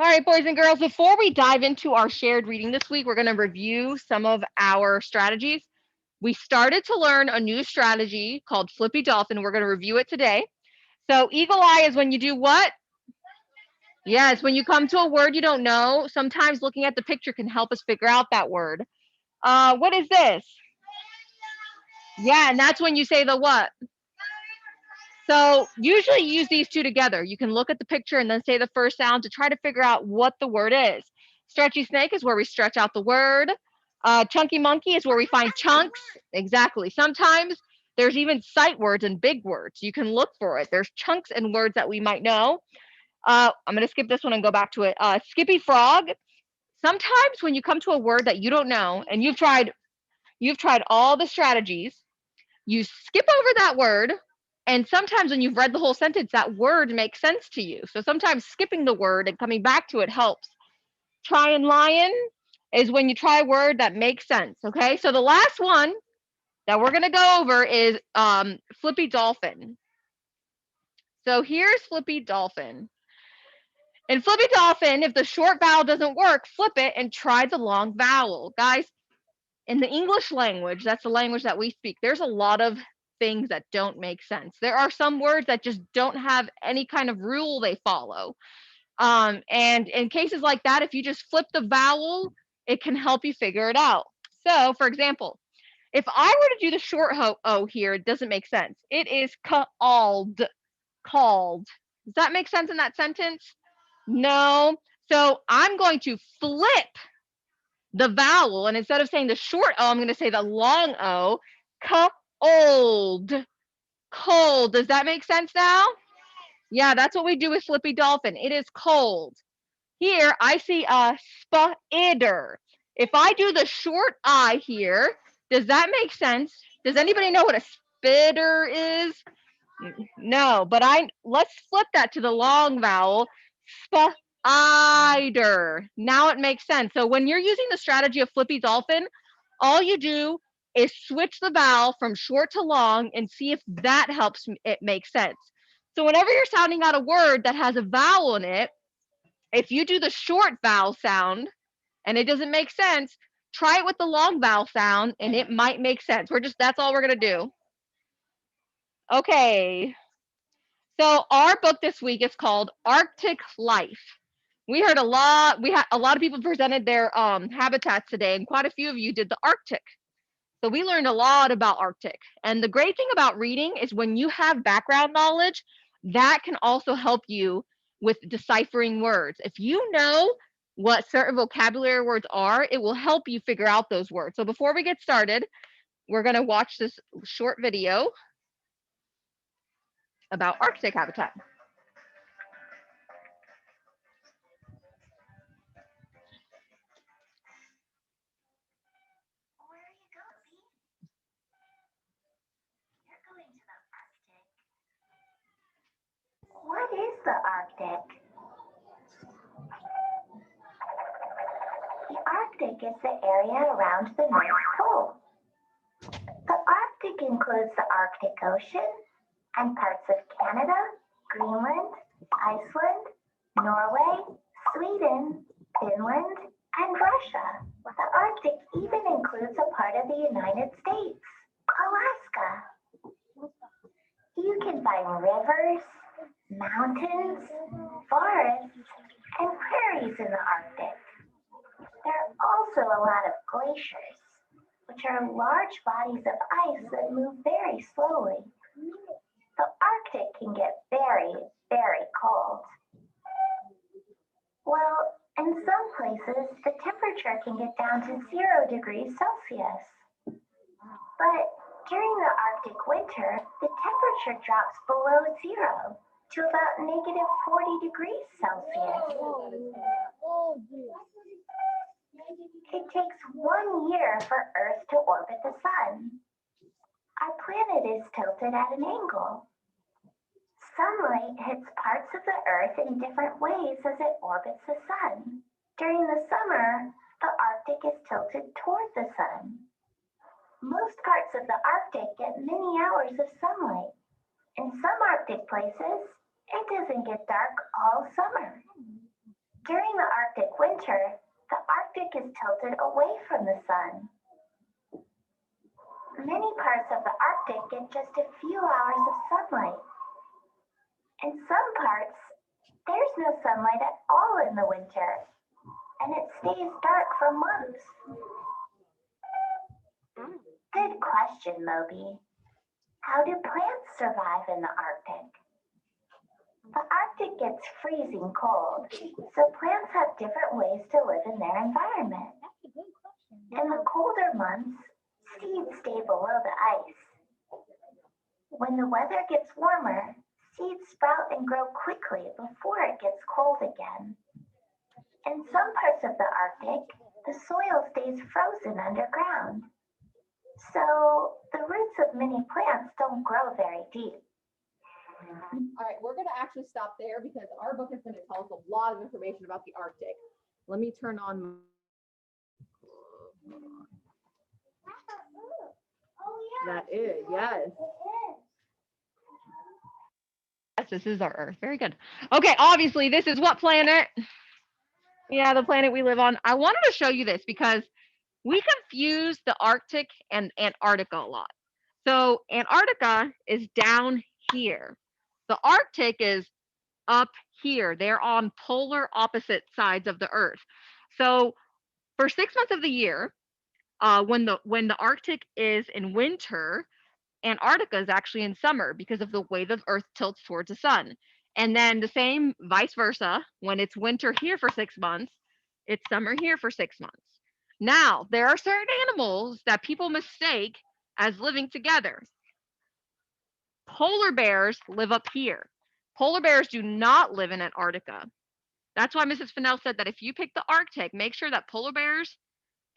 All right, boys and girls, before we dive into our shared reading this week, we're going to review some of our strategies. We started to learn a new strategy called Flippy Dolphin. We're going to review it today. So, eagle eye is when you do what? Yes, when you come to a word you don't know, sometimes looking at the picture can help us figure out that word. What is this? Yeah, and that's when you say the what? So usually you use these two together. You can look at the picture and then say the first sound to try to figure out what the word is. Stretchy snake is where we stretch out the word. Chunky monkey is where we find chunks. Exactly. Sometimes there's even sight words and big words. You can look for it. There's chunks and words that we might know. I'm going to skip this one and go back to it. Skippy frog. Sometimes when you come to a word that you don't know and you've tried all the strategies, you skip over that word, and sometimes when you've read the whole sentence, that word makes sense to you. So sometimes skipping the word and coming back to it helps. Try and lion is when you try a word that makes sense. Okay, so the last one that we're going to go over is Flippy Dolphin. So here's Flippy Dolphin. In Flippy Dolphin, if the short vowel doesn't work, flip it and try the long vowel. Guys, in the English language, that's the language that we speak, there's a lot of things that don't make sense. There are some words that just don't have any kind of rule they follow. And in cases like that, if you just flip the vowel, it can help you figure it out. So, for example, if I were to do the short O here, it doesn't make sense. It is called. Called. Does that make sense in that sentence? No. So I'm going to flip the vowel, and instead of saying the short O, I'm going to say the long O. Cold. Cold. Does that make sense now? Yeah, that's what we do with Flippy Dolphin. It is cold. Here, I see a spider. If I do the short I here, does that make sense? Does anybody know what a spider is? No, but let's flip that to the long vowel. Spider. Now it makes sense. So when you're using the strategy of Flippy Dolphin, all you do is switch the vowel from short to long and see if that helps it make sense. So whenever you're sounding out a word that has a vowel in it, if you do the short vowel sound and it doesn't make sense, try it with the long vowel sound and it might make sense. That's all we're going to do. Okay. So our book this week is called Arctic Life. We heard a lot. We had a lot of people presented their habitats today, and quite a few of you did the Arctic. So we learned a lot about Arctic. And the great thing about reading is when you have background knowledge, that can also help you with deciphering words. If you know what certain vocabulary words are, it will help you figure out those words. So before we get started, we're going to watch this short video about Arctic habitat. What is the Arctic? The Arctic is the area around the North Pole. The Arctic includes the Arctic Ocean and parts of Canada, Greenland, Iceland, Norway, Sweden, Finland, and Russia. The Arctic even includes a part of the United States, Alaska. You can find rivers, mountains, forests, and prairies in the Arctic. There are also a lot of glaciers, which are large bodies of ice that move very slowly. The Arctic can get very, very cold. Well, in some places, the temperature can get down to 0 degrees Celsius. But during the Arctic winter, the temperature drops below 0 to about -40 degrees Celsius. It takes 1 year for Earth to orbit the sun. Our planet is tilted at an angle. Sunlight hits parts of the Earth in different ways as it orbits the sun. During the summer, the Arctic is tilted toward the sun. Most parts of the Arctic get many hours of sunlight. In some Arctic places, it doesn't get dark all summer. During winter, the Arctic is tilted away from the sun. Many parts of the Arctic get just a few hours of sunlight. In some parts, there's no sunlight at all in the winter, and it stays dark for months. Good question, Moby. How do plants survive in the Arctic? The Arctic gets freezing cold, so plants have different ways to live in their environment. That's a good question. In the colder months, seeds stay below the ice. When the weather gets warmer, seeds sprout and grow quickly before it gets cold again. In some parts of the Arctic, the soil stays frozen underground. So the roots of many plants don't grow very deep. All right, we're going to actually stop there because our book is going to tell us a lot of information about the Arctic. Let me turn on. That is, yes. Yes, this is our Earth. Very good. Okay, obviously, this is what planet? Yeah, the planet we live on. I wanted to show you this because we confuse the Arctic and Antarctica a lot. So Antarctica is down here. The Arctic is up here. They're on polar opposite sides of the Earth. So for 6 months of the year, when the Arctic is in winter, Antarctica is actually in summer because of the way the Earth tilts towards the sun. And then the same vice versa, when it's winter here for 6 months, it's summer here for 6 months. Now, there are certain animals that people mistake as living together. Polar bears live up here. Polar bears do not live in Antarctica. That's why Mrs. Fennell said that if you pick the Arctic, make sure that polar bears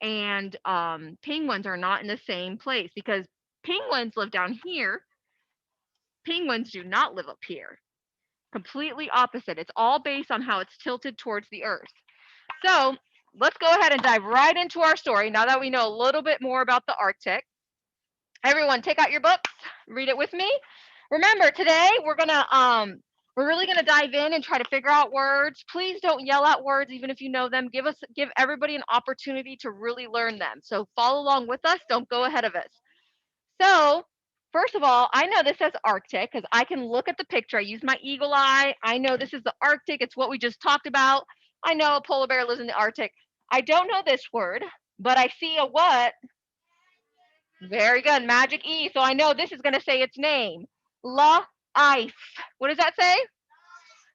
and penguins are not in the same place because penguins live down here. Penguins do not live up here. Completely opposite. It's all based on how it's tilted towards the Earth. So let's go ahead and dive right into our story now that we know a little bit more about the Arctic. Everyone, take out your books, read it with me. Remember, today we're really gonna dive in and try to figure out words. Please don't yell out words, even if you know them. Give everybody an opportunity to really learn them. So follow along with us. Don't go ahead of us. So first of all, I know this says Arctic because I can look at the picture. I use my eagle eye. I know this is the Arctic. It's what we just talked about. I know a polar bear lives in the Arctic. I don't know this word, but I see a what? Very good, magic E. So I know this is going to say its name. La ice. What does that say?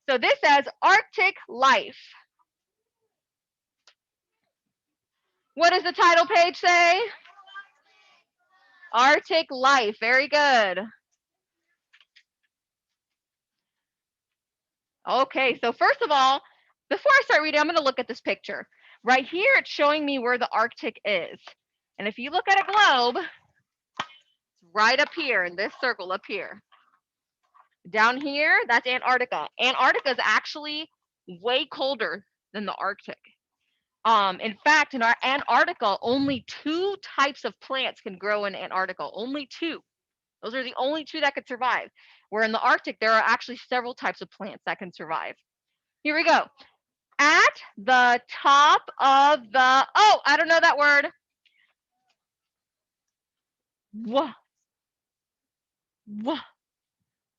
So this says Arctic life. What does the title page say? Arctic life. Very good. Okay, so first of all, before I start reading, I'm going to look at this picture. Right here, it's showing me where the Arctic is. And if you look at a globe, it's right up here in this circle up here. Down here, that's Antarctica. Antarctica is actually way colder than the Arctic. In fact, in our Antarctica, only 2 types of plants can grow in Antarctica. Only 2. Those are the only 2 that could survive. Where in the Arctic, there are actually several types of plants that can survive. Here we go. At the top of the, oh, I don't know that word.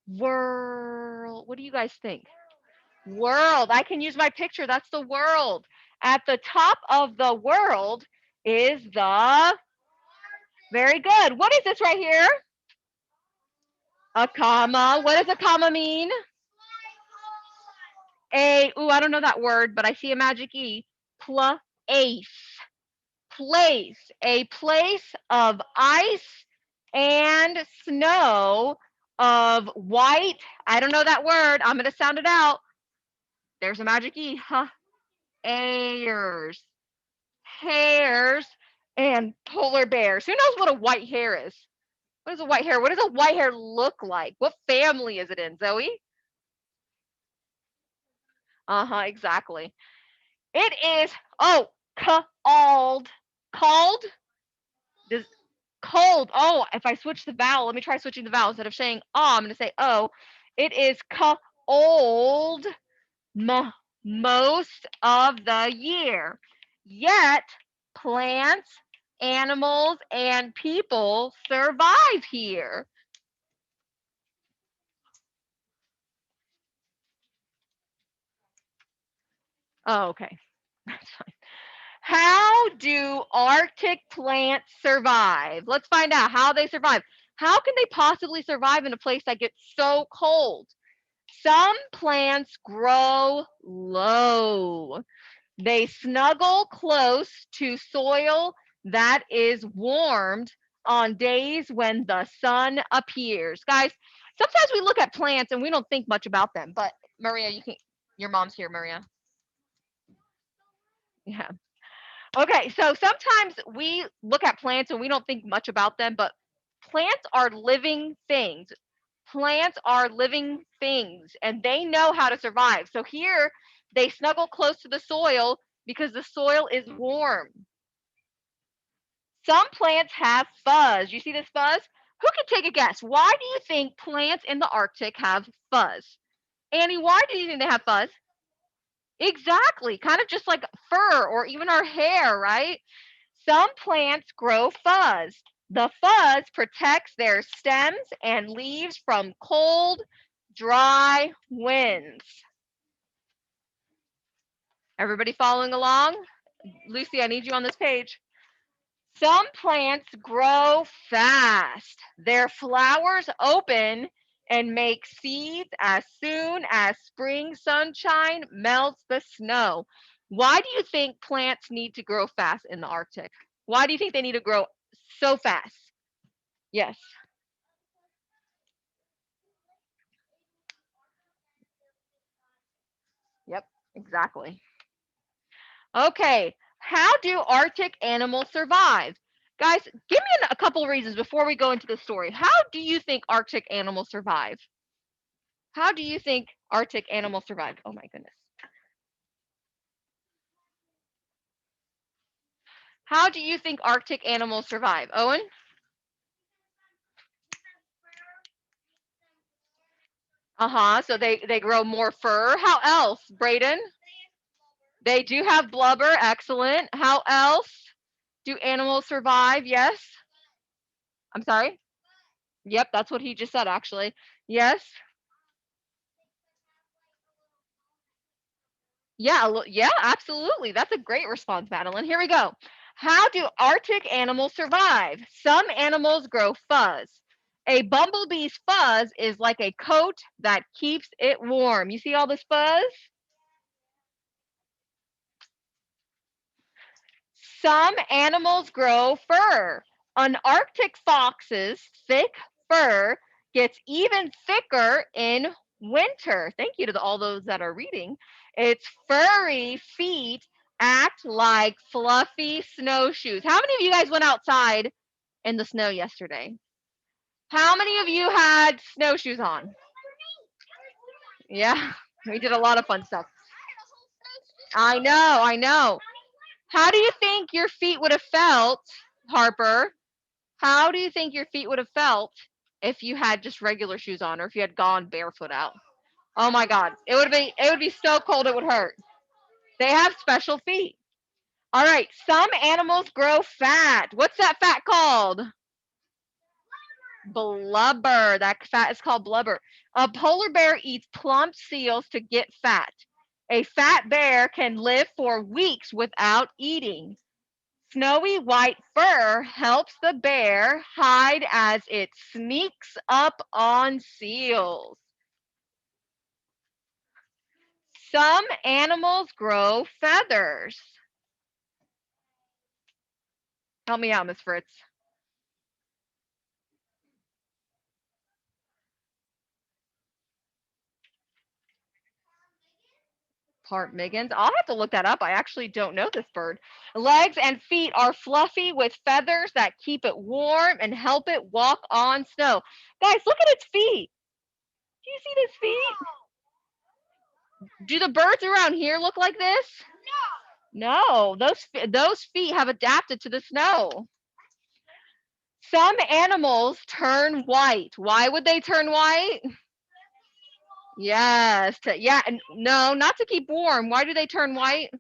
World. What do you guys think? World. I can use my picture. That's the world. At the top of the world is the, very good. What is this right here? A comma. What does a comma mean? I don't know that word, but I see a magic E. Place. Place. A place of ice and snow, of white. I don't know that word. I'm going to sound it out. There's a magic E. Hares. Hares and polar bears. Who knows what a white hare is? What is a white hare? What does a white hare look like? What family is it in, Zoe? Exactly. It is, called. Called? Does cold. Oh, if I switch the vowel, let me try switching the vowel. Instead of saying I'm going to say oh. It is cold. most of the year. Yet plants, animals, and people survive here. Oh, okay. That's fine. How do Arctic plants survive? Let's find out how they survive. How can they possibly survive in a place that gets so cold? Some plants grow low. They snuggle close to soil that is warmed on days when the sun appears. Guys, sometimes we look at plants and we don't think much about them, but Maria, you can, your mom's here, Maria. Yeah. Okay, so sometimes we look at plants and we don't think much about them, but plants are living things. Plants are living things and they know how to survive. So here they snuggle close to the soil because the soil is warm. Some plants have fuzz. You see this fuzz? Who can take a guess? Why do you think plants in the Arctic have fuzz? Annie, why do you think they have fuzz? Exactly, kind of just like fur or even our hair, right? Some plants grow fuzz. The fuzz protects their stems and leaves from cold, dry winds. Everybody following along? Lucy, I need you on this page. Some plants grow fast. Their flowers open and make seeds as soon as spring sunshine melts the snow. Why do you think plants need to grow fast in the Arctic? Why do you think they need to grow so fast? Yes. Yep, exactly. Okay, how do Arctic animals survive? Guys, give me a couple reasons before we go into the story. How do you think Arctic animals survive? How do you think Arctic animals survive? Oh my goodness. How do you think Arctic animals survive? Owen? Uh-huh. So they grow more fur. How else? Braden? They do have blubber. Excellent. How else do animals survive? Yes. I'm sorry? Yep, that's what he just said actually. Yes. Yeah, yeah, absolutely. That's a great response, Madeline. Here we go. How do Arctic animals survive? Some animals grow fuzz. A bumblebee's fuzz is like a coat that keeps it warm. You see all this fuzz? Some animals grow fur. An Arctic fox's thick fur gets even thicker in winter. Thank you to all those that are reading. Its furry feet act like fluffy snowshoes. How many of you guys went outside in the snow yesterday? How many of you had snowshoes on? Yeah, we did a lot of fun stuff. I know, I know. How do you think your feet would have felt, Harper? How do you think your feet would have felt if you had just regular shoes on or if you had gone barefoot out? Oh my God. It would be so cold it would hurt. They have special feet. All right. Some animals grow fat. What's that fat called? Blubber. That fat is called blubber. A polar bear eats plump seals to get fat. A fat bear can live for weeks without eating. Snowy white fur helps the bear hide as it sneaks up on seals. Some animals grow feathers. Help me out, Miss Fritz. Ptarmigans. I'll have to look that up. I actually don't know this bird. Legs and feet are fluffy with feathers that keep it warm and help it walk on snow. Guys, look at its feet. Do you see its feet? Do the birds around here look like this? No, those feet have adapted to the snow. Some animals turn white. Why would they turn white? Yes. Yeah. No, not to keep warm. Why do they turn white?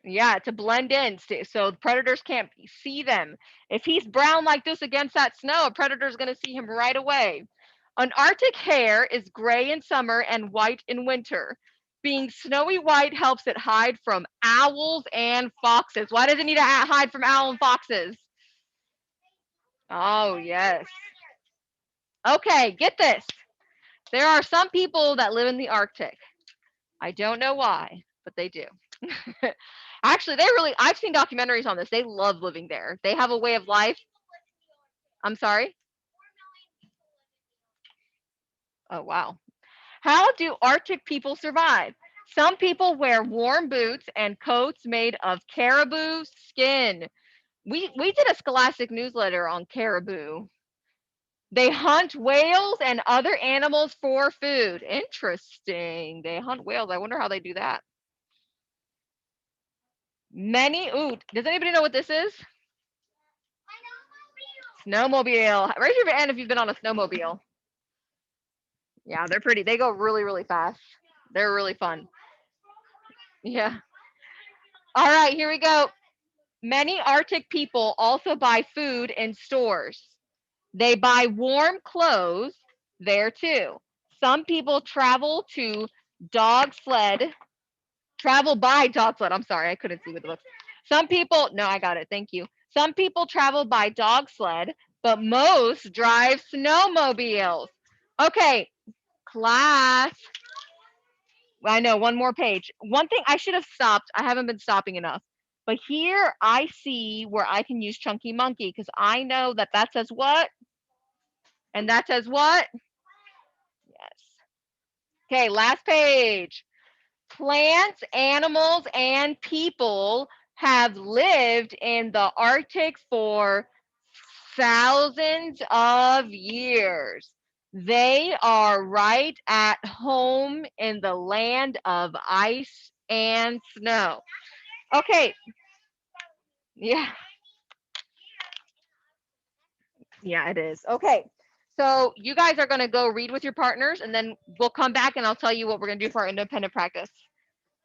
Yeah, to blend in so predators can't see them. If he's brown like this against that snow, a predator's going to see him right away. An Arctic hare is gray in summer and white in winter. Being snowy white helps it hide from owls and foxes. Why does it need to hide from owls and foxes? Oh, yes. Okay, get this. There are some people that live in the Arctic. I don't know why, but they do. Actually, I've seen documentaries on this. They love living there. They have a way of life. I'm sorry. Oh, wow. How do Arctic people survive? Some people wear warm boots and coats made of caribou skin. We did a Scholastic newsletter on caribou. They hunt whales and other animals for food. Interesting. They hunt whales. I wonder how they do that. Does anybody know what this is? Snowmobile. Raise your hand if you've been on a snowmobile. Yeah, they're pretty. They go really, really fast. They're really fun. Yeah. All right, here we go. Many Arctic people also buy food in stores. They buy warm clothes there too. Some people dog sled, travel by dog sled. I'm sorry, I couldn't see with the books. No, I got it. Thank you. Some people travel by dog sled, but most drive snowmobiles. Okay, class. I know, one more page. One thing I should have stopped. I haven't been stopping enough. But here I see where I can use Chunky Monkey because I know that says what and that says what. Yes. Okay, last page. Plants, animals, and people have lived in the Arctic for thousands of years. They are right at home in the land of ice and snow. Okay, yeah, yeah, it is. Okay, so you guys are going to go read with your partners, and then we'll come back and I'll tell you what we're going to do for our independent practice.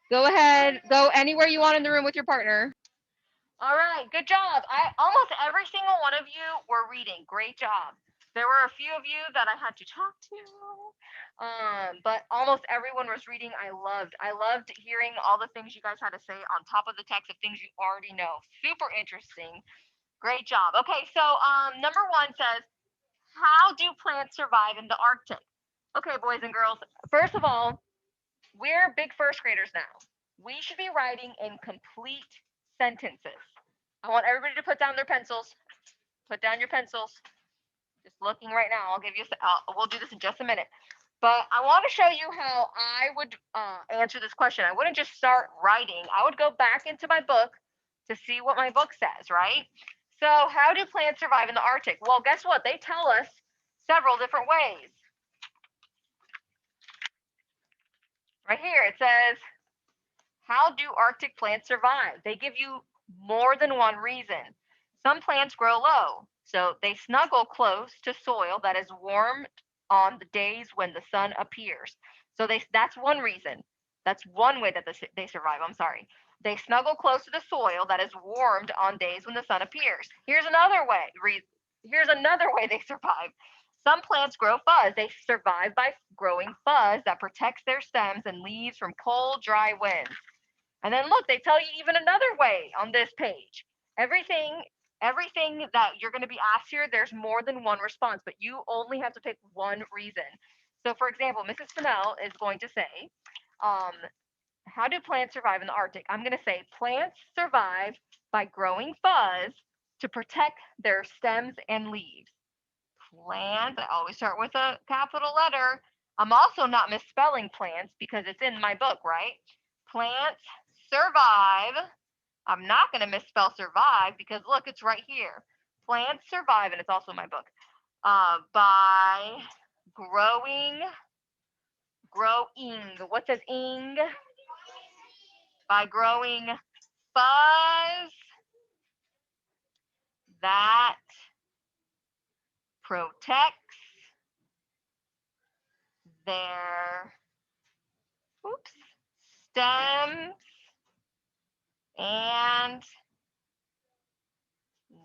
Go ahead, go anywhere you want in the room with your partner. All right, good job. Almost every single one of you were reading. Great job. There were a few of you that I had to talk to, but almost everyone was reading. I loved hearing all the things you guys had to say on top of the text of things you already know. Super interesting. Great job. Okay, so number one says, how do plants survive in the Arctic? Okay, boys and girls. First of all, we're big first graders now. We should be writing in complete sentences. I want everybody to put down their pencils. Put down your pencils. Just looking right now. We'll do this in just a minute. But I want to show you how I would answer this question. I wouldn't just start writing. I would go back into my book to see what my book says, right? So how do plants survive in the Arctic? Well, guess what? They tell us several different ways. Right here it says, how do Arctic plants survive? They give you more than one reason. Some plants grow low, so they snuggle close to soil that is warm on the days when the sun appears. So that's one reason. That's one way that they survive. I'm sorry. They snuggle close to the soil that is warmed on days when the sun appears. Here's another way. Here's another way they survive. Some plants grow fuzz. They survive by growing fuzz that protects their stems and leaves from cold, dry winds. And then look, they tell you even another way on this page. Everything that you're going to be asked here, there's more than one response, but you only have to pick one reason. So for example, Mrs. Fennell is going to say, how do plants survive in the Arctic? I'm going to say plants survive by growing fuzz to protect their stems and leaves. Plants, I always start with a capital letter. I'm also not misspelling plants because it's in my book, right? Plants survive. I'm not going to misspell survive because look, it's right here. Plants survive, and it's also in my book, by growing. What says ing? By growing fuzz that protects their stems and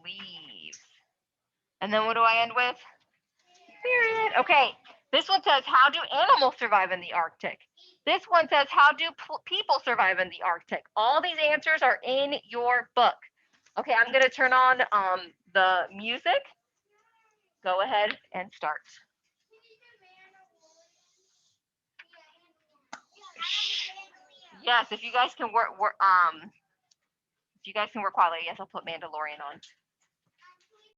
leaves. And then what do I end with? Period. Okay, this one says, how do animals survive in the Arctic? This one says, how do people survive in the Arctic? All these answers are in your book. Okay, I'm going to turn on the music. Go ahead and start. Yes, if you guys can work quietly, yes, I'll put Mandalorian on.